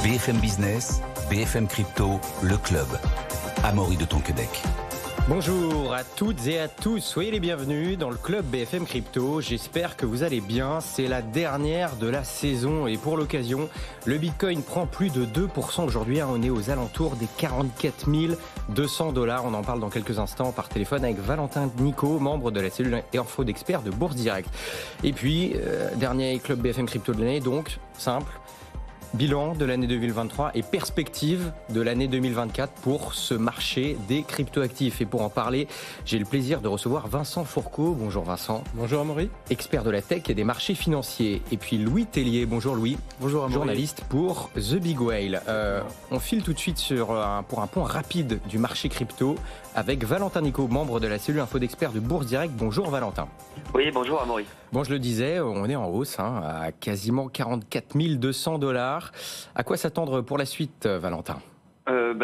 BFM Business, BFM Crypto, le club. Amaury de Tonquédec. Bonjour à toutes et à tous, soyez les bienvenus dans le club BFM Crypto. J'espère que vous allez bien, c'est la dernière de la saison et pour l'occasion, le Bitcoin prend plus de 2% aujourd'hui. On est aux alentours des 44 200 $. On en parle dans quelques instants par téléphone avec Valentin Nico, membre de la cellule info d'experts de Bourse Direct. Et puis, dernier club BFM Crypto de l'année, donc simple. Bilan de l'année 2023 et perspective de l'année 2024 pour ce marché des cryptoactifs. Et pour en parler, j'ai le plaisir de recevoir Vincent Fourcault. Bonjour Vincent. Bonjour Amaury. Expert de la tech et des marchés financiers. Et puis Louis Tellier. Bonjour Louis. Bonjour Amaury. Journaliste pour The Big Whale. On file tout de suite pour un point rapide du marché crypto avec Valentin Nico, membre de la cellule info d'experts de Bourse Direct. Bonjour Valentin. Oui, bonjour Amaury. Bon, je le disais, on est en hausse à quasiment 44 200 $. À quoi s'attendre pour la suite, Valentin ?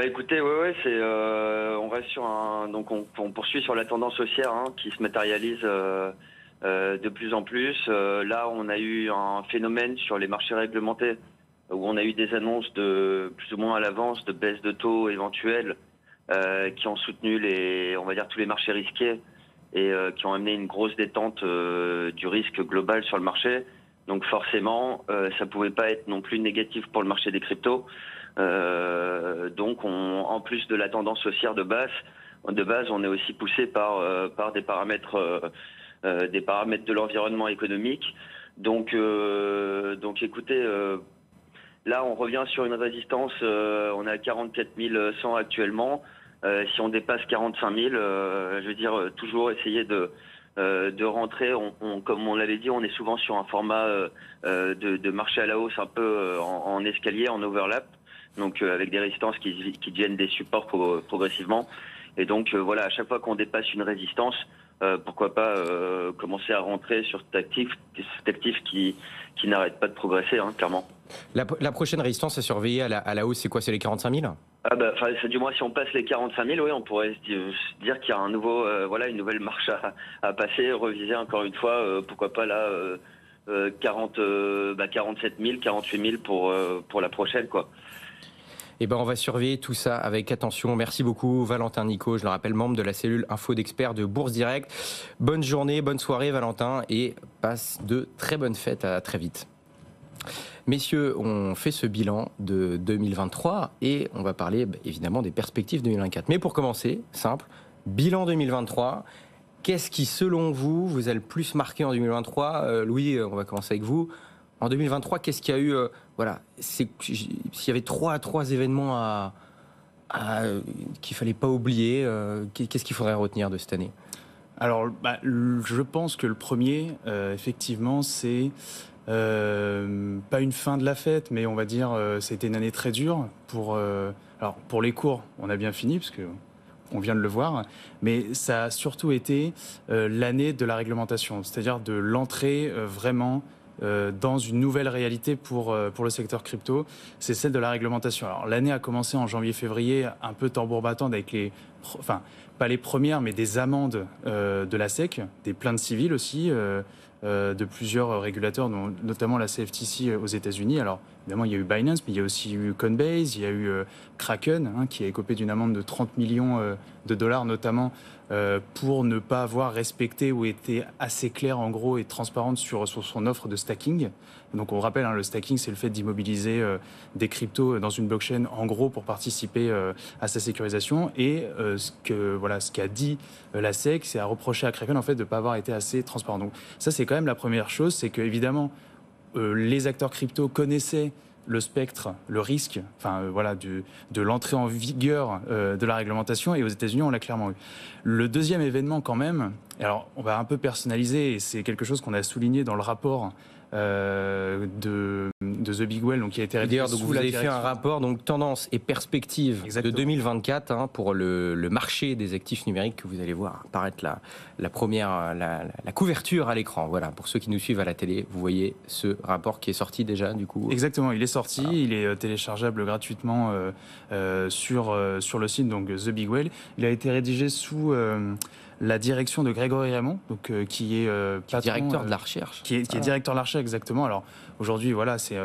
Écoutez, c'est on reste sur on poursuit sur la tendance haussière qui se matérialise de plus en plus. Là, on a eu un phénomène sur les marchés réglementés où on a eu des annonces de plus ou moins à l'avance de baisse de taux éventuelles qui ont soutenu tous les marchés risqués et qui ont amené une grosse détente du risque global sur le marché. Donc forcément, ça pouvait pas être non plus négatif pour le marché des cryptos. Donc en plus de la tendance haussière de base, on est aussi poussé par des paramètres de l'environnement économique. Donc écoutez, là on revient sur une résistance. On est à 44 100 actuellement. Si on dépasse 45 000, je veux dire toujours essayer de rentrer. Comme on l'avait dit, on est souvent sur un format de marché à la hausse un peu en escalier, en overlap, donc avec des résistances qui deviennent des supports progressivement. Et donc voilà, à chaque fois qu'on dépasse une résistance, pourquoi pas commencer à rentrer sur cet actif qui n'arrête pas de progresser, clairement. La prochaine résistance à surveiller à la hausse, c'est quoi ? C'est les 45 000 ? Du moins, si on passe les 45 000, oui, on pourrait se dire qu'il y a un nouveau, une nouvelle marche à passer, reviser encore une fois, pourquoi pas là, 47 000, 48 000 pour la prochaine, quoi. On va surveiller tout ça avec attention. Merci beaucoup Valentin Nico, je le rappelle, membre de la cellule info d'experts de Bourse Direct. Bonne journée, bonne soirée Valentin et passe de très bonnes fêtes, à très vite. Messieurs, on fait ce bilan de 2023 et on va parler évidemment des perspectives 2024. Mais pour commencer, simple, bilan 2023, qu'est-ce qui selon vous a le plus marqué en 2023 ? Louis, on va commencer avec vous. En 2023, qu'est-ce qu'il y a eu s'il y avait trois événements qu'il fallait pas oublier, qu'est-ce qu'il faudrait retenir de cette année ? Alors, je pense que le premier, effectivement, c'est pas une fin de la fête, mais on va dire c'était une année très dure pour les cours. On a bien fini parce que on vient de le voir, mais ça a surtout été l'année de la réglementation, c'est-à-dire de l'entrée vraiment dans une nouvelle réalité pour le secteur crypto, c'est celle de la réglementation. Alors l'année a commencé en janvier-février, un peu tambour battant avec pas les premières, mais des amendes de la SEC, des plaintes civiles aussi de plusieurs régulateurs, notamment la CFTC aux États-Unis. Alors évidemment, il y a eu Binance, mais il y a aussi eu Coinbase, il y a eu Kraken, qui a écopé d'une amende de 30 millions de dollars, notamment pour ne pas avoir respecté ou été assez clair en gros et transparente sur son offre de stacking. Donc on rappelle, le stacking, c'est le fait d'immobiliser des cryptos dans une blockchain en gros pour participer à sa sécurisation. Et ce qu'a dit la SEC, c'est à reprocher à Kraken en fait de ne pas avoir été assez transparent. Donc ça, c'est quand même la première chose, c'est que évidemment les acteurs crypto connaissaient le spectre, le risque, de l'entrée en vigueur de la réglementation, et aux États-Unis, on l'a clairement eu. Le deuxième événement, quand même, alors on va un peu personnaliser, et c'est quelque chose qu'on a souligné dans le rapport de The Big Whale, donc qui a été rédigé D'ailleurs, donc vous avez fait un rapport, donc tendance et perspective de 2024 pour le marché des actifs numériques, que vous allez voir apparaître la première, la couverture à l'écran. Voilà, pour ceux qui nous suivent à la télé, vous voyez ce rapport qui est sorti déjà, du coup. Exactement, il est sorti, voilà. Il est téléchargeable gratuitement sur le site, donc The Big Whale. Il a été rédigé sous la direction de Grégory Raymond, donc qui est patron, directeur de la recherche. Qui est directeur de la recherche, exactement. Alors aujourd'hui, voilà, c'est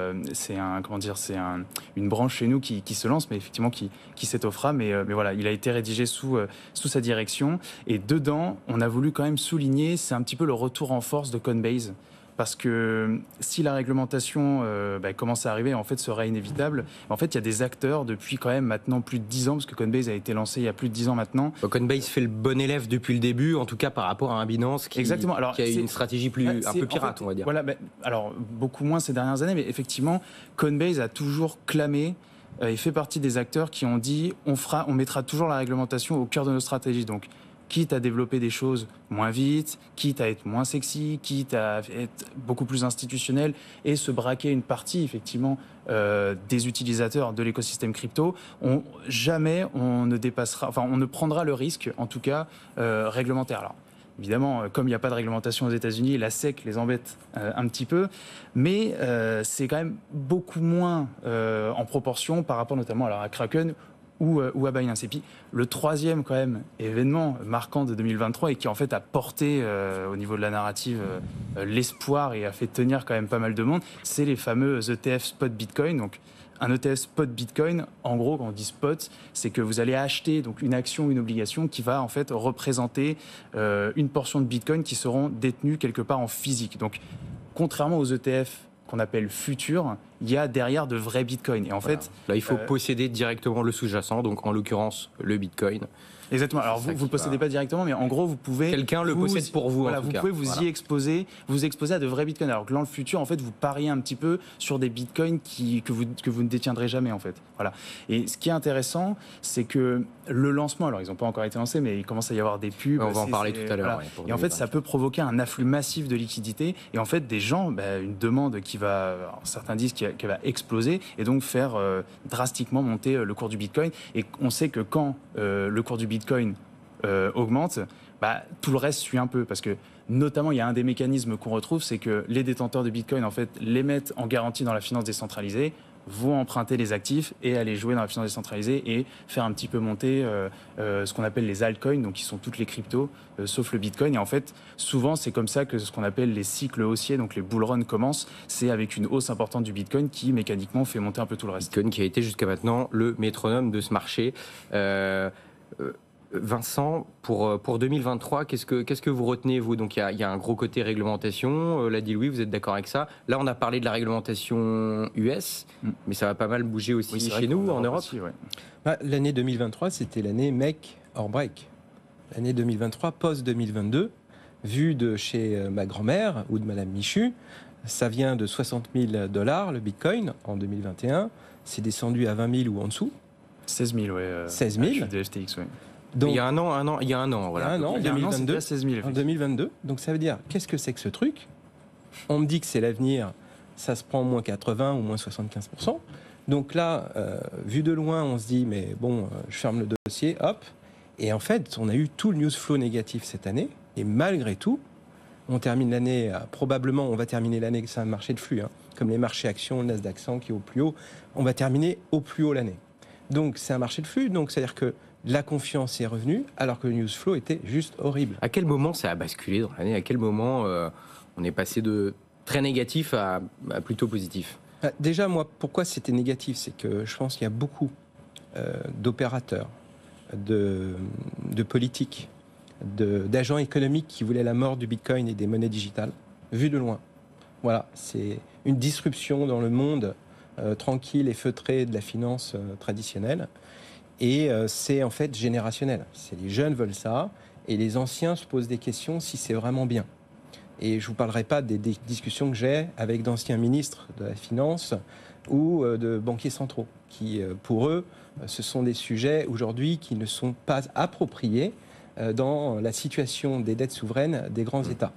une branche chez nous qui se lance, mais effectivement qui s'étoffera. Mais voilà, il a été rédigé sous sa direction. Et dedans, on a voulu quand même souligner, c'est un petit peu le retour en force de Coinbase. Parce que si la réglementation commence à arriver, en fait, serait inévitable. En fait, il y a des acteurs depuis quand même maintenant plus de 10 ans, parce que Coinbase a été lancé il y a plus de 10 ans maintenant. Coinbase fait le bon élève depuis le début, en tout cas par rapport à un Binance qui a une stratégie un peu pirate, on va dire. Voilà, alors beaucoup moins ces dernières années, mais effectivement, Coinbase a toujours clamé. Il fait partie des acteurs qui ont dit on mettra toujours la réglementation au cœur de nos stratégies. Donc, quitte à développer des choses moins vite, quitte à être moins sexy, quitte à être beaucoup plus institutionnel et se braquer une partie, effectivement, des utilisateurs de l'écosystème crypto, jamais on ne prendra le risque, en tout cas, réglementaire. Alors, évidemment, comme il n'y a pas de réglementation aux États-Unis, la SEC les embête un petit peu, mais c'est quand même beaucoup moins en proportion par rapport notamment à Kraken ou à Binance. Et puis le troisième quand même événement marquant de 2023 et qui en fait a porté au niveau de la narrative l'espoir et a fait tenir quand même pas mal de monde, c'est les fameux ETF spot Bitcoin. Donc un ETF spot Bitcoin, en gros, quand on dit spot, c'est que vous allez acheter donc une action ou une obligation qui va en fait représenter une portion de Bitcoin qui seront détenues quelque part en physique. Donc contrairement aux ETF qu'on appelle futurs, il y a derrière de vrais bitcoins. Et en fait, là, il faut posséder directement le sous-jacent, donc en l'occurrence le bitcoin. Exactement. Alors vous ne le possédez pas directement, mais en gros vous pouvez. Quelqu'un le possède pour vous. Voilà, en tout vous cas. pouvez vous exposer à de vrais bitcoins. Alors que dans le futur, en fait, vous pariez un petit peu sur des bitcoins que vous ne détiendrez jamais, en fait. Voilà. Et ce qui est intéressant, c'est que le lancement, alors ils n'ont pas encore été lancés, mais il commence à y avoir des pubs. On va en parler tout à l'heure. Voilà. Ouais, et en fait, ça peut provoquer un afflux massif de liquidités. Et en fait, des gens, une demande qui va, alors, certains disent qu'elle va exploser et donc faire drastiquement monter le cours du bitcoin. Et on sait que quand le cours du bitcoin augmente, tout le reste suit un peu, parce que notamment il y a un des mécanismes qu'on retrouve, c'est que les détenteurs de Bitcoin en fait les mettent en garantie dans la finance décentralisée, vont emprunter les actifs et aller jouer dans la finance décentralisée et faire un petit peu monter ce qu'on appelle les altcoins, donc qui sont toutes les cryptos sauf le Bitcoin. Et en fait souvent c'est comme ça que ce qu'on appelle les cycles haussiers, donc les bull runs commencent, c'est avec une hausse importante du Bitcoin qui mécaniquement fait monter un peu tout le reste. Bitcoin qui a été jusqu'à maintenant le métronome de ce marché. Vincent, pour 2023, qu'est-ce que vous retenez, vous ? Donc il y a un gros côté réglementation, l'a dit Louis, vous êtes d'accord avec ça ? Là, on a parlé de la réglementation US, mais ça va pas mal bouger aussi chez nous, en Europe. Aussi, ouais. L'année 2023, c'était l'année make or break. L'année 2023, post-2022, vu de chez ma grand-mère ou de Madame Michu, ça vient de 60 000 $ le Bitcoin en 2021, c'est descendu à 20 000 ou en dessous. 16 000, ouais. 16 000. De FTX, ouais. Donc, il y a un an, voilà. Il y a un an, en 2022. 16 000, en 2022. Donc ça veut dire, qu'est-ce que c'est que ce truc ? On me dit que c'est l'avenir, ça se prend moins 80 ou moins 75%. Donc là, vu de loin, on se dit, mais bon, je ferme le dossier, hop. Et en fait, on a eu tout le news flow négatif cette année. Et malgré tout, on termine l'année, probablement, on va terminer l'année, c'est un marché de flux, comme les marchés actions, le Nasdaq 100 qui est au plus haut. On va terminer au plus haut l'année. Donc c'est un marché de flux, donc c'est-à-dire que la confiance est revenue, alors que le news flow était juste horrible. À quel moment ça a basculé dans l'année ? À quel moment on est passé de très négatif à plutôt positif ? Déjà, moi, pourquoi c'était négatif ? C'est que je pense qu'il y a beaucoup d'opérateurs, de politiques, d'agents économiques qui voulaient la mort du Bitcoin et des monnaies digitales, vu de loin. Voilà, c'est une disruption dans le monde tranquille et feutré de la finance traditionnelle. Et c'est en fait générationnel. Les jeunes veulent ça, et les anciens se posent des questions si c'est vraiment bien. Et je ne vous parlerai pas des discussions que j'ai avec d'anciens ministres de la Finance ou de banquiers centraux, qui, pour eux, ce sont des sujets aujourd'hui qui ne sont pas appropriés dans la situation des dettes souveraines des grands États.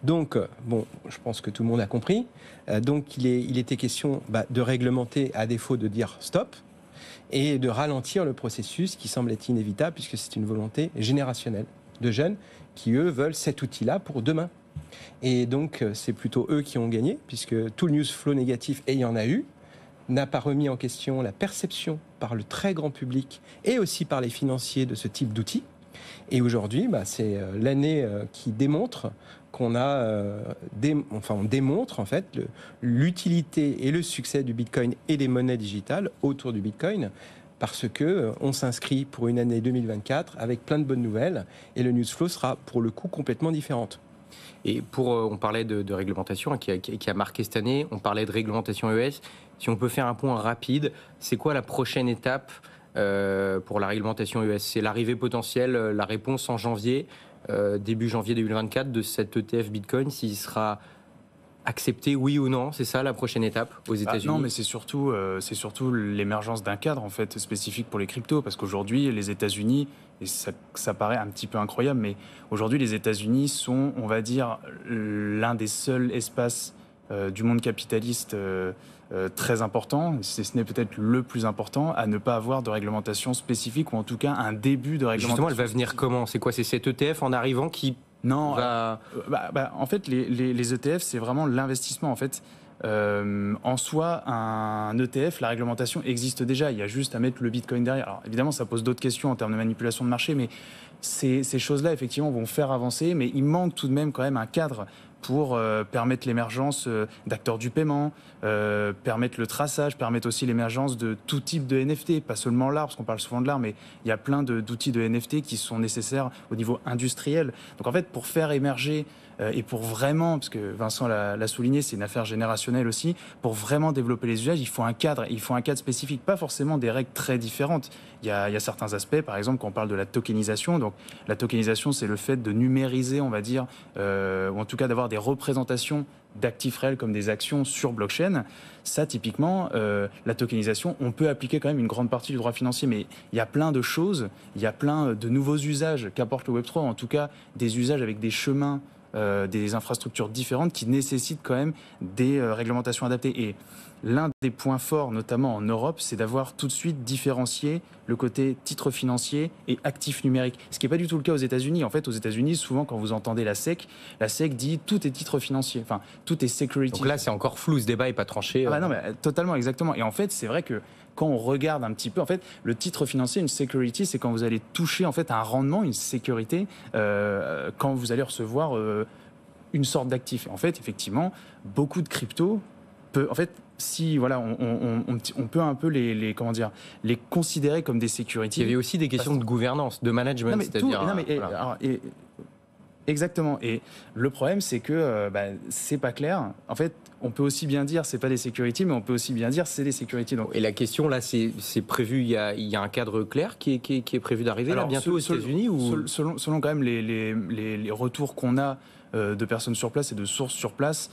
Donc, je pense que tout le monde a compris. Donc, il était question de réglementer à défaut de dire stop, et de ralentir le processus qui semble être inévitable puisque c'est une volonté générationnelle de jeunes qui, eux, veulent cet outil-là pour demain. Et donc, c'est plutôt eux qui ont gagné puisque tout le news flow négatif, et il y en a eu, n'a pas remis en question la perception par le très grand public et aussi par les financiers de ce type d'outils. Et aujourd'hui, c'est l'année qui démontre qu'on on démontre en fait l'utilité et le succès du Bitcoin et des monnaies digitales autour du Bitcoin, parce que on s'inscrit pour une année 2024 avec plein de bonnes nouvelles, et le news flow sera pour le coup complètement différente. Et on parlait de réglementation qui a marqué cette année, on parlait de réglementation US. Si on peut faire un point rapide, c'est quoi la prochaine étape pour la réglementation US? C'est l'arrivée potentielle, la réponse en janvier, début janvier 2024 de cet ETF Bitcoin, s'il sera accepté, oui ou non? C'est ça la prochaine étape aux États-Unis? Non, mais c'est surtout l'émergence d'un cadre en fait spécifique pour les cryptos, parce qu'aujourd'hui les États-Unis, et ça paraît un petit peu incroyable, mais aujourd'hui les États-Unis sont, on va dire, l'un des seuls espaces du monde capitaliste très important, si ce n'est peut-être le plus important, à ne pas avoir de réglementation spécifique, ou en tout cas un début de réglementation. Justement, elle va venir comment? C'est quoi? C'est cet ETF en arrivant qui... Non, en fait, les ETF, c'est vraiment l'investissement. En fait, en soi, un ETF, la réglementation existe déjà. Il y a juste à mettre le Bitcoin derrière. Alors, évidemment, ça pose d'autres questions en termes de manipulation de marché, mais ces choses-là, effectivement, vont faire avancer. Mais il manque tout de même quand même un cadre pour permettre l'émergence d'acteurs du paiement, permettre le traçage, permettre aussi l'émergence de tout type de NFT, pas seulement l'art, parce qu'on parle souvent de l'art, mais il y a plein d'outils de NFT qui sont nécessaires au niveau industriel. Donc en fait, pour faire émerger et pour vraiment, parce que Vincent l'a souligné, c'est une affaire générationnelle aussi, pour vraiment développer les usages, il faut un cadre, il faut un cadre spécifique, pas forcément des règles très différentes. Il y a certains aspects, par exemple, quand on parle de la tokenisation. Donc la tokenisation, c'est le fait de numériser, on va dire, ou en tout cas d'avoir des représentations d'actifs réels comme des actions sur blockchain. Ça, typiquement, la tokenisation, on peut appliquer quand même une grande partie du droit financier, mais il y a plein de choses, il y a plein de nouveaux usages qu'apporte le Web3, en tout cas des usages avec des chemins, des infrastructures différentes qui nécessitent quand même des réglementations adaptées. Et l'un des points forts, notamment en Europe, c'est d'avoir tout de suite différencié le côté titre financier et actif numérique. Ce qui n'est pas du tout le cas aux États-Unis. En fait, aux États-Unis, souvent, quand vous entendez la SEC dit tout est titre financier. Enfin, tout est security. Donc là, c'est encore flou, ce débat n'est pas tranché. Non, mais totalement, exactement. Et en fait, c'est vrai que quand on regarde un petit peu, en fait, le titre financier, une security, c'est quand vous allez toucher en fait un rendement, une sécurité, quand vous allez recevoir une sorte d'actif. En fait, effectivement, beaucoup de cryptos en fait, si voilà, on peut un peu les considérer comme des securities. Il y avait aussi des questions de gouvernance, de management, exactement. Et le problème, c'est que c'est pas clair. En fait, on peut aussi bien dire c'est pas des securities, mais on peut aussi bien dire c'est des securities. Donc, et la question là, c'est prévu. Il y a un cadre clair qui est prévu d'arriver là bientôt aux États-Unis, ou selon quand même les retours qu'on a de personnes sur place et de sources sur place.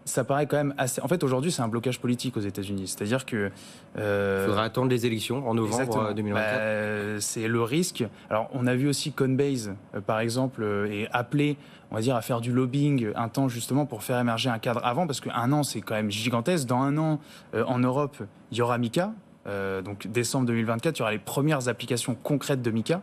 Ça paraît quand même assez... En fait, aujourd'hui, c'est un blocage politique aux États-Unis. C'est-à-dire que... Il faudra attendre les élections en novembre 2024. C'est le risque. Alors, on a vu aussi Coinbase, par exemple, est appelé, on va dire, à faire du lobbying un temps, justement, pour faire émerger un cadre avant, parce qu'un an, c'est quand même gigantesque. Dans un an, en Europe, il y aura MiCA. Donc, décembre 2024, il y aura les premières applications concrètes de MiCA.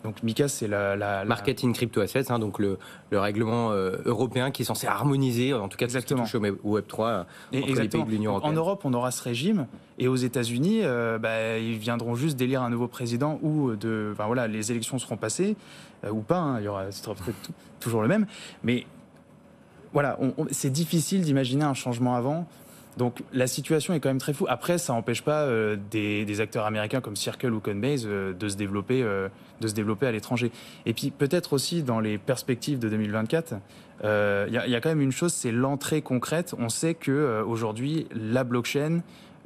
Donc MiCA, c'est la Market in Crypto Assets, donc le règlement européen qui est censé harmoniser, en tout cas, exactement, tout ce qui touche au Web3 entre les pays de l'Union européenne. En Europe, on aura ce régime, et aux États-Unis, ils viendront juste d'élire un nouveau président, ou les élections seront passées, ou pas, il y aura, ce sera peut-être toujours le même, mais voilà, c'est difficile d'imaginer un changement avant. Donc la situation est quand même très floue. Après, ça n'empêche pas des acteurs américains comme Circle ou Coinbase de se développer à l'étranger. Et puis peut-être aussi dans les perspectives de 2024, y a quand même une chose, c'est l'entrée concrète. On sait que aujourd'hui, la blockchain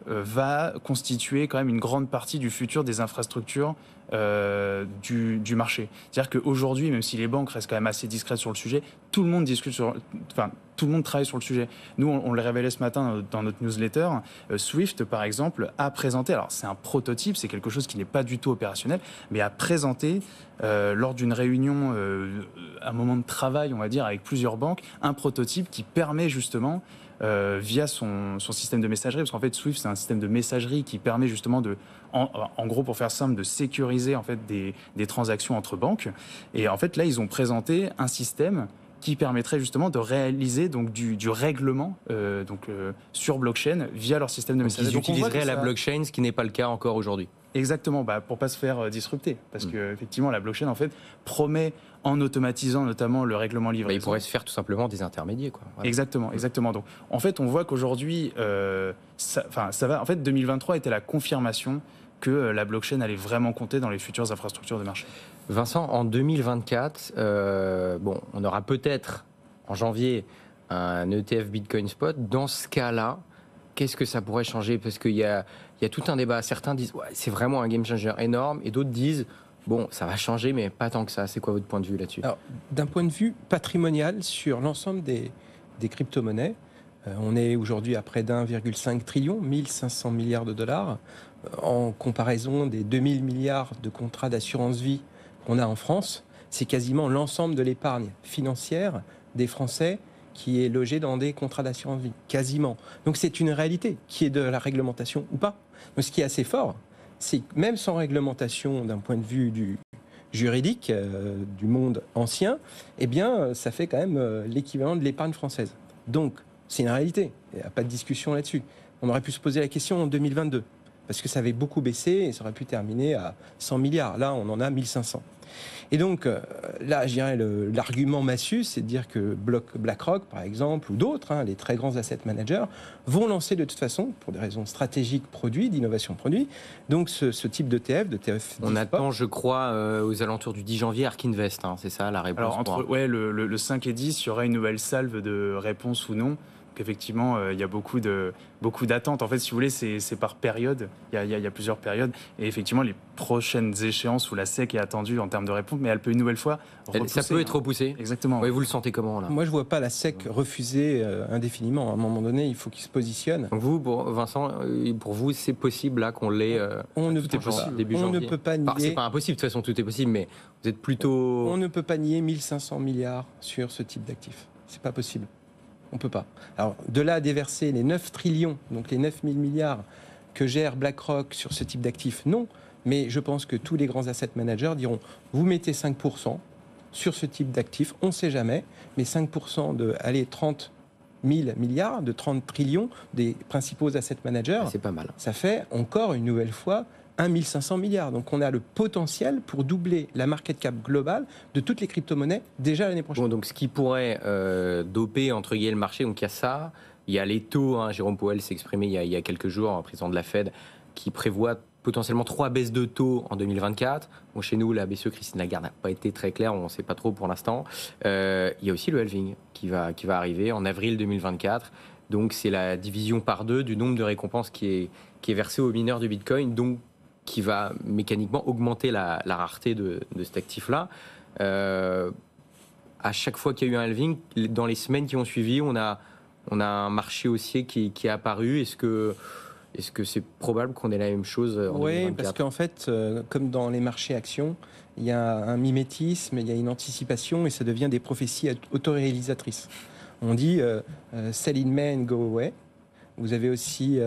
va constituer quand même une grande partie du futur des infrastructures du marché. C'est-à-dire qu'aujourd'hui, même si les banques restent quand même assez discrètes sur le sujet, tout le monde tout le monde travaille sur le sujet. Nous, on le révélait ce matin dans notre newsletter. Swift, par exemple, a présenté, alors c'est un prototype, c'est quelque chose qui n'est pas du tout opérationnel, mais a présenté lors d'une réunion, un moment de travail, on va dire, avec plusieurs banques, un prototype qui permet justement via son système de messagerie, parce qu'en fait Swift c'est un système de messagerie qui permet justement en gros, pour faire simple, de sécuriser en fait des transactions entre banques. Et en fait là ils ont présenté un système qui permettrait justement de réaliser donc du règlement sur blockchain via leur système de messagerie. Donc ils utiliseraient la blockchain, ce qui n'est pas le cas encore aujourd'hui. Exactement, pour pas se faire disrupter. Parce que effectivement, la blockchain, en fait, promet, en automatisant notamment le règlement livraison. Il pourrait se faire tout simplement des intermédiaires, quoi. Voilà. Exactement. Donc, en fait, on voit qu'aujourd'hui, ça va. En fait, 2023 était la confirmation que la blockchain allait vraiment compter dans les futures infrastructures de marché. Vincent, en 2024, on aura peut-être en janvier un ETF Bitcoin Spot. Dans ce cas-là, qu'est-ce que ça pourrait changer? Parce qu'il y a tout un débat. Certains disent c'est vraiment un game changer énorme, et d'autres disent ça va changer, mais pas tant que ça. C'est quoi votre point de vue là-dessus? Alors, d'un point de vue patrimonial, sur l'ensemble des crypto-monnaies, on est aujourd'hui à près d'1,5 trillion, 1500 milliards de dollars, en comparaison des 2000 milliards de contrats d'assurance vie qu'on a en France. C'est quasiment l'ensemble de l'épargne financière des Français qui est logée dans des contrats d'assurance vie, quasiment. Donc c'est une réalité qui est de la réglementation ou pas. Donc ce qui est assez fort, c'est que même sans réglementation d'un point de vue du juridique, du monde ancien, ça fait quand même l'équivalent de l'épargne française. Donc c'est une réalité, il n'y a pas de discussion là-dessus. On aurait pu se poser la question en 2022, parce que ça avait beaucoup baissé et ça aurait pu terminer à 100 milliards. Là, on en a 1500. Et donc, là, je dirais, l'argument massu, c'est de dire que BlackRock, par exemple, ou d'autres, les très grands asset managers, vont lancer de toute façon, pour des raisons stratégiques produits, d'innovation produit, donc ce type d'ETF. On attend, je crois, aux alentours du 10 janvier, Ark Invest, c'est ça la réponse? Alors, le 5 et 10, il y aura une nouvelle salve de réponses ou non. Effectivement, il y a beaucoup d'attentes. En fait, si vous voulez, c'est par période. Il y a plusieurs périodes. Et effectivement, les prochaines échéances où la SEC est attendue en termes de réponse, mais elle peut une nouvelle fois repousser. Ça peut être repoussé. Exactement. Oui, vous le sentez comment, là? Moi, je ne vois pas la SEC refuser indéfiniment. À un moment donné, il faut qu'il se positionne. Donc vous, Vincent, pour vous, c'est possible là qu'on l'ait début janvier? On ne peut pas nier. C'est pas impossible, de toute façon, tout est possible, mais vous êtes plutôt... On ne peut pas nier 1500 milliards sur ce type d'actifs. C'est pas possible. On ne peut pas. Alors, de là à déverser les 9 trillions, donc les 9 000 milliards que gère BlackRock sur ce type d'actifs, non. Mais je pense que tous les grands asset managers diront, vous mettez 5% sur ce type d'actifs, on ne sait jamais, mais 5% de 30 000 milliards, de 30 trillions des principaux asset managers, c'est pas mal. Ça fait encore une nouvelle fois 1500 milliards. Donc on a le potentiel pour doubler la market cap globale de toutes les crypto-monnaies déjà l'année prochaine. Donc ce qui pourrait doper entre guillemets le marché, donc il y a ça, il y a les taux, Jérôme Powell s'est exprimé il y a quelques jours, président de la Fed, qui prévoit potentiellement 3 baisses de taux en 2024. Bon, chez nous, la BCE, Christine Lagarde, n'a pas été très claire, on ne sait pas trop pour l'instant. Il y a aussi le halving qui va arriver en avril 2024. Donc c'est la division par 2 du nombre de récompenses qui est versé aux mineurs de Bitcoin, donc qui va mécaniquement augmenter la rareté de cet actif-là. À chaque fois qu'il y a eu un halving, dans les semaines qui ont suivi, on a un marché haussier qui est apparu. Est-ce que c'est probable qu'on ait la même chose en 2024? Oui, parce qu'en fait, comme dans les marchés actions, il y a un mimétisme, il y a une anticipation et ça devient des prophéties autoréalisatrices. On dit « sell in May and go away ». Vous avez aussi,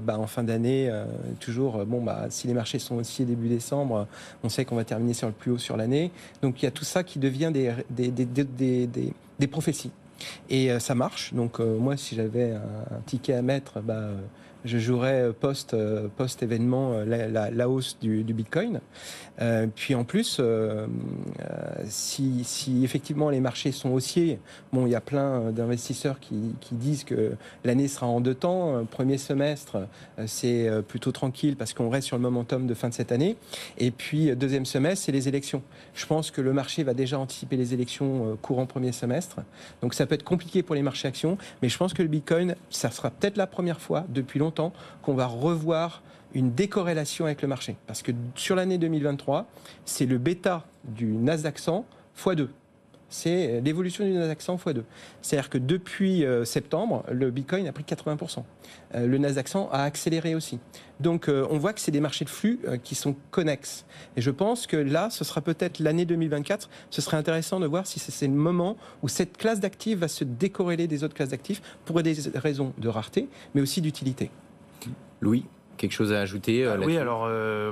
en fin d'année, toujours, si les marchés sont haussiers début décembre, on sait qu'on va terminer sur le plus haut sur l'année. Donc il y a tout ça qui devient des prophéties. Et ça marche. Donc moi, si j'avais un ticket à mettre, je jouerais post-événement la hausse du Bitcoin. Puis en plus, si effectivement les marchés sont haussiers, il y a plein d'investisseurs qui disent que l'année sera en 2 temps. Premier semestre, c'est plutôt tranquille parce qu'on reste sur le momentum de fin de cette année. Et puis deuxième semestre, c'est les élections. Je pense que le marché va déjà anticiper les élections courant premier semestre. Donc ça peut être compliqué pour les marchés actions, mais je pense que le Bitcoin, ça sera peut-être la première fois depuis longtemps qu'on va revoir une décorrélation avec le marché. Parce que sur l'année 2023, c'est le bêta du Nasdaq 100 x2. C'est l'évolution du Nasdaq 100 x2. C'est-à-dire que depuis septembre, le Bitcoin a pris 80%. Le Nasdaq 100 a accéléré aussi. Donc on voit que c'est des marchés de flux qui sont connexes. Et je pense que là, ce sera peut-être l'année 2024. Ce serait intéressant de voir si c'est le moment où cette classe d'actifs va se décorréler des autres classes d'actifs pour des raisons de rareté, mais aussi d'utilité. Louis, quelque chose à ajouter Oui, alors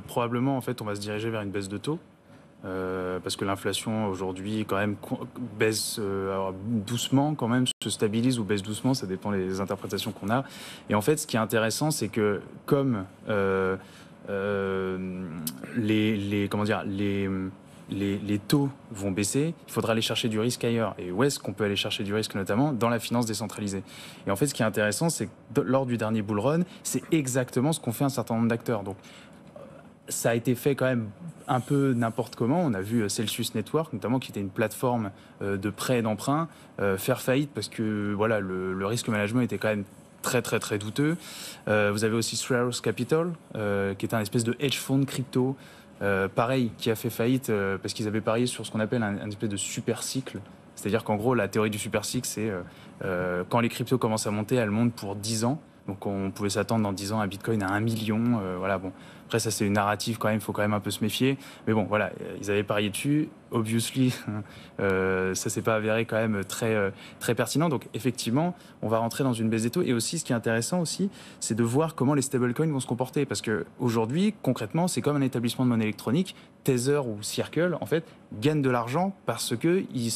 probablement, en fait, on va se diriger vers une baisse de taux. Parce que l'inflation aujourd'hui quand même baisse doucement, quand même se stabilise ou baisse doucement, ça dépend des interprétations qu'on a. Et en fait, ce qui est intéressant, c'est que comme les taux vont baisser, il faudra aller chercher du risque ailleurs. Et où est-ce qu'on peut aller chercher du risque, notamment dans la finance décentralisée? Et en fait, ce qui est intéressant, c'est que lors du dernier bull run, c'est exactement ce qu'ont fait un certain nombre d'acteurs. Donc, ça a été fait quand même un peu n'importe comment. On a vu Celsius Network, notamment, qui était une plateforme de prêt et d'emprunt, faire faillite parce que voilà, le risque management était quand même très très très douteux. Vous avez aussi Three Arrows Capital, qui est un espèce de hedge fund crypto, pareil, qui a fait faillite parce qu'ils avaient parié sur ce qu'on appelle un espèce de super cycle. C'est-à-dire qu'en gros, la théorie du super cycle, c'est quand les cryptos commencent à monter, elles montent pour 10 ans. Donc on pouvait s'attendre dans 10 ans à Bitcoin à 1 million. Voilà, bon. Après, ça, c'est une narrative quand même, il faut quand même un peu se méfier. Mais bon, voilà, ils avaient parié dessus. Obviously, ça s'est pas avéré quand même très, très pertinent. Donc, effectivement, on va rentrer dans une baisse des taux. Et aussi, ce qui est intéressant aussi, c'est de voir comment les stablecoins vont se comporter. Parce qu'aujourd'hui, concrètement, c'est comme un établissement de monnaie électronique. Tether ou Circle, en fait, gagnent de l'argent parce qu'ils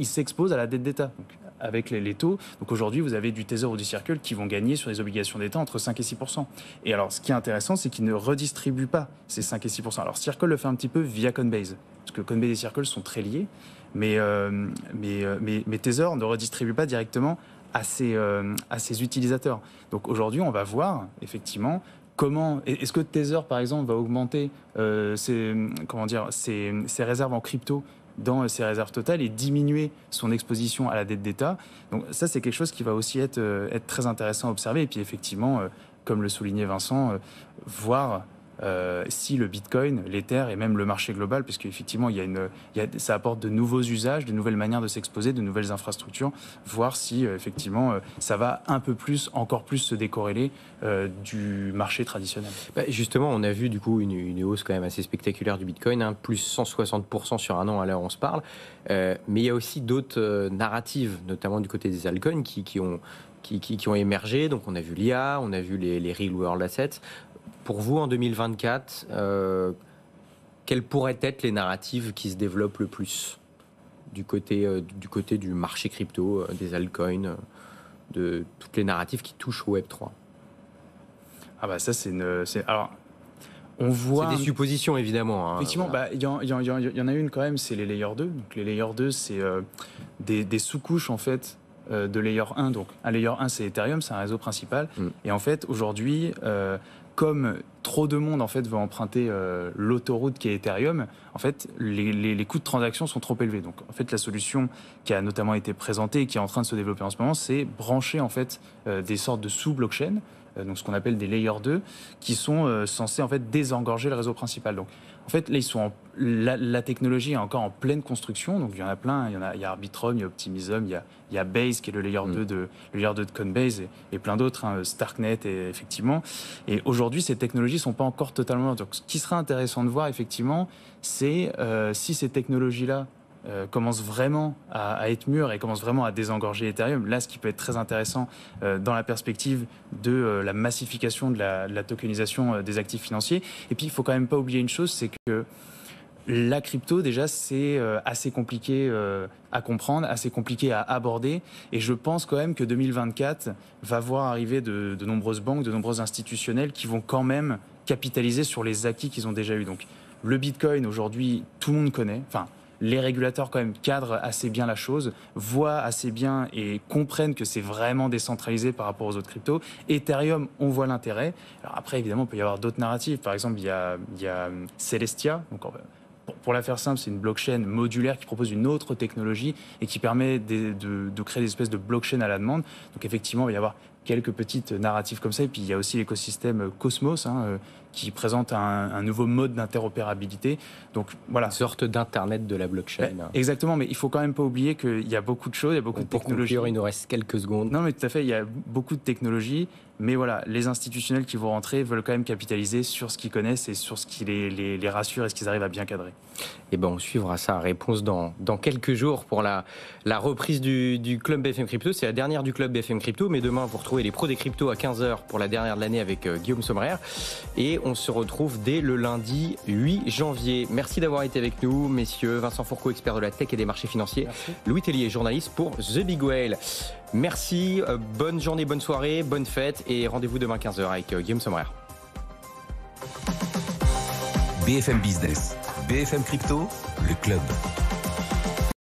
s'exposent à la dette d'État. Donc, avec les taux. Donc aujourd'hui, vous avez du Tether ou du Circle qui vont gagner sur les obligations d'État entre 5 et 6%. Et alors, ce qui est intéressant, c'est qu'ils ne redistribuent pas ces 5 et 6%. Alors, Circle le fait un petit peu via Coinbase, parce que Coinbase et Circle sont très liés, mais Tether ne redistribue pas directement à ses utilisateurs. Donc aujourd'hui, on va voir, effectivement, comment est-ce que Tether, par exemple, va augmenter ses réserves en crypto dans ses réserves totales et diminuer son exposition à la dette d'État. Donc ça, c'est quelque chose qui va aussi être très intéressant à observer. Et puis effectivement, comme le soulignait Vincent, voir si le Bitcoin, l'Ether et même le marché global, parce qu'effectivement, ça apporte de nouveaux usages, de nouvelles manières de s'exposer, de nouvelles infrastructures, voir si effectivement ça va encore plus se décorréler du marché traditionnel. Justement, on a vu du coup une hausse quand même assez spectaculaire du Bitcoin, plus 160% sur un an à l'heure où on se parle. Mais il y a aussi d'autres narratives, notamment du côté des altcoins qui ont émergé. Donc on a vu l'IA, on a vu les Real World Assets. Pour vous, en 2024, quelles pourraient être les narratives qui se développent le plus du côté du marché crypto, des altcoins, de toutes les narratives qui touchent au Web3? Ah bah ça, alors, on voit... C'est des suppositions, évidemment. Effectivement, il y en a une quand même, c'est les Layer 2. Donc les Layer 2, c'est des sous-couches, en fait, de Layer 1. Donc un Layer 1, c'est Ethereum, c'est un réseau principal. Et en fait, aujourd'hui... comme trop de monde en fait veut emprunter l'autoroute qui est Ethereum, en fait les coûts de transaction sont trop élevés. Donc en fait la solution qui a notamment été présentée et qui est en train de se développer en ce moment, c'est brancher en fait des sortes de sous-blockchains, donc ce qu'on appelle des Layer 2, qui sont censés en fait désengorger le réseau principal. Donc en fait là la technologie est encore en pleine construction, donc il y en a plein, il y a Arbitrum, il y a Optimism, il y a Base qui est le Layer 2 de Coinbase et plein d'autres, Starknet effectivement. Et aujourd'hui ces technologies sont pas encore totalement... Donc ce qui sera intéressant de voir effectivement, c'est si ces technologies-là commence vraiment à être mûr et commence vraiment à désengorger Ethereum. Là, ce qui peut être très intéressant dans la perspective de la massification de la tokenisation des actifs financiers. Et puis, il ne faut quand même pas oublier une chose, c'est que la crypto, déjà, c'est assez compliqué à comprendre, assez compliqué à aborder. Et je pense quand même que 2024 va voir arriver de nombreuses banques, de nombreux institutionnels qui vont quand même capitaliser sur les acquis qu'ils ont déjà eus. Donc, le Bitcoin, aujourd'hui, tout le monde connaît. Enfin, les régulateurs quand même cadrent assez bien la chose, voient assez bien et comprennent que c'est vraiment décentralisé par rapport aux autres cryptos. Ethereum, on voit l'intérêt. Alors après, évidemment, il peut y avoir d'autres narratives. Par exemple, il y a Celestia. Donc, pour la faire simple, c'est une blockchain modulaire qui propose une autre technologie et qui permet de créer des espèces de blockchain à la demande. Donc effectivement, il va y avoir quelques petites narratives comme ça. Et puis il y a aussi l'écosystème Cosmos qui présente un nouveau mode d'interopérabilité. Donc voilà. Une sorte d'internet de la blockchain. Exactement, mais il faut quand même pas oublier qu'il y a beaucoup de choses, il y a beaucoup de technologies. Pour conclure, il nous reste quelques secondes. Non mais tout à fait, il y a beaucoup de technologies. Mais voilà, les institutionnels qui vont rentrer veulent quand même capitaliser sur ce qu'ils connaissent et sur ce qui les rassure et ce qu'ils arrivent à bien cadrer. Et ben on suivra sa réponse dans quelques jours pour la reprise du Club BFM Crypto. C'est la dernière du Club BFM Crypto, mais demain vous retrouvez les pros des cryptos à 15h pour la dernière de l'année avec Guillaume Sommerer. Et on se retrouve dès le lundi 8 janvier. Merci d'avoir été avec nous, messieurs. Vincent Fourcault, expert de la tech et des marchés financiers. Merci. Louis Tellier, journaliste pour The Big Whale. Merci, bonne journée, bonne soirée, bonne fête et rendez-vous demain 15h avec Guillaume Sommerer. BFM Business, BFM Crypto, le club.